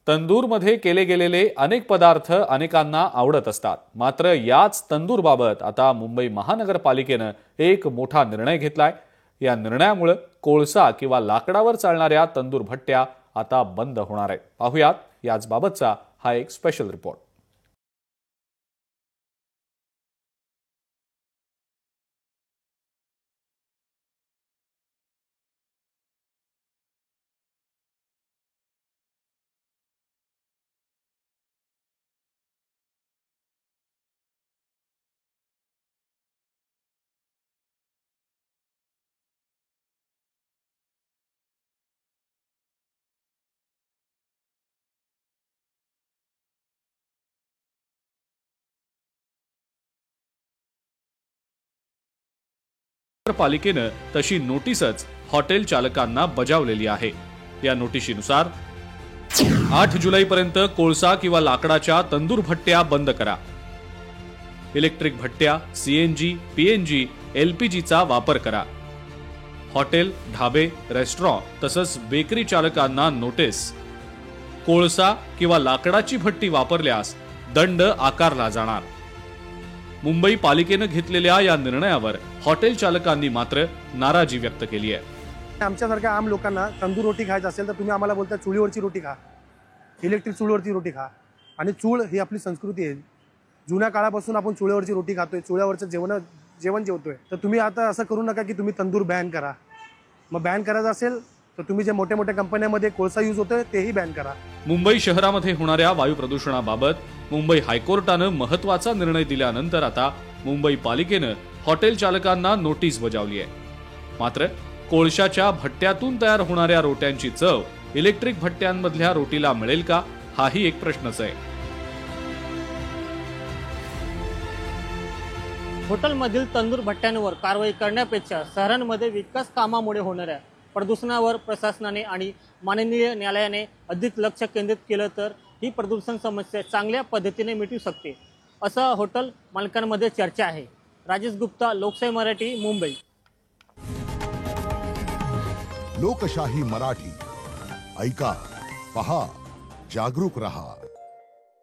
तंदूरमध्ये केले गेलेले अनेक पदार्थ अनेकांना आवडत असतात। मात्र याच तंदूरबाबत आता मुंबई महानगरपालिकेने एक मोठा निर्णय घेतलाय। या निर्णयामुळे कोळसा किंवा लाकडावर चालणाऱ्या तंदूर भट्ट्या आता बंद होणार आहेत। पाहूयात याच बाबतचा हा एक स्पेशल रिपोर्ट। पालिकेने तशी नोटीसच हॉटेल चालकांना बजावलेली आहे। या नोटिशीनुसार 8 जुलैपर्यंत कोळसा किंवा लाकडाच्या तंदूर भट्ट्या बंद करा। इलेक्ट्रिक भट्ट्या, सीएनजी, पीएनजी, एलपीजीचा वापर करा। हॉटेल, ढाबे, रेस्टॉरंट तसंच बेकरी चालकांना नोटीस। कोळसा किंवा लाकडाची भट्टी वापरल्यास दंड आकारला जाणार। मुंबई पालिकेने घेतलेल्या या निर्णयावर हॉटेल चालकांनी मात्र नाराजी व्यक्त केली आहे। आमच्यासारख्या आम लोकांना तंदूर रोटी खायची असेल तर तुम्ही आम्हाला बोलता चुलीवरची रोटी खा, इलेक्ट्रिक चुलीवरची रोटी खा। आणि चूल ही आपली संस्कृती आहे। जुन्या काळापासून आपण चुलीवरची रोटी खातोय, चुल्यावरचं जेवण जेवतोय। तर तुम्ही आता असं करू नका की तुम्ही तंदूर बॅन करा। मग बॅन करायचं असेल तर तुम्ही जे मोठ्या मोठ्या कंपन्यांमध्ये कोळसा यूज होतोय तेही बॅन करा। मुंबई शहरामध्ये होणाऱ्या वायू प्रदूषणाबाबत मुंबई हायकोर्टाने महत्त्वाचा निर्णय दिल्यानंतर आता मुंबई पालिकेने हॉटेल चालकांना नोटीस बजावली आहे। मात्र कोळशाच्या भट्ट्यातून तयार होणाऱ्या रोट्यांची चव इलेक्ट्रिक भट्ट्यांमधल्या रोटीला मिळेल का, हाही एक प्रश्नच आहे। हॉटेलमधील तंदूर भट्ट्यांवर कारवाई करण्यापेक्षा शहरांमध्ये विकास कामामुळे होणाऱ्या प्रदूषणावर प्रशासनाने आणि माननीय न्यायालयाने अधिक लक्ष केंद्रित केलं तर ही प्रदूषण समस्या चांगल्या पद्धतीने मिटू शकते, असं हॉटेल मालकांमध्ये चर्चा आहे। राजेश गुप्ता, लोकशाही मराठी, मुंबई। लोकशाही मराठी, ऐका, पहा, जागरूक रहा।